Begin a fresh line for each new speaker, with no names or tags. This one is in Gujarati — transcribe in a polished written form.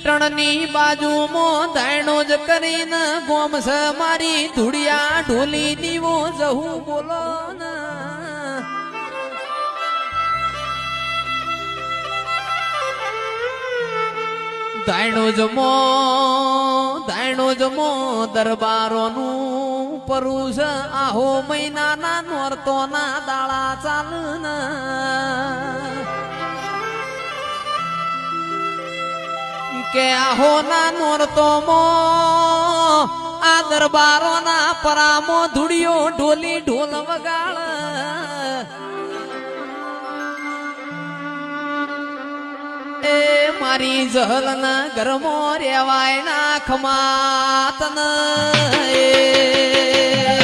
પાટણની બાજુમાં દાયણો જ કરીને ગોમસ મારી ધૂળિયા ઢોલી દીવો જહું બોલો ને દાયણો જમો દરબારોનું પરુષ આહો મહિનાના નોરતોના દાળા ચાલન કે આહો ના નોરતોમો આ દરબારોના પરામો ધૂળિયો ઢોલી ઢોલ વગાડ એ મારી જહલના ઘરમો રેવાય ના ખમાતન એ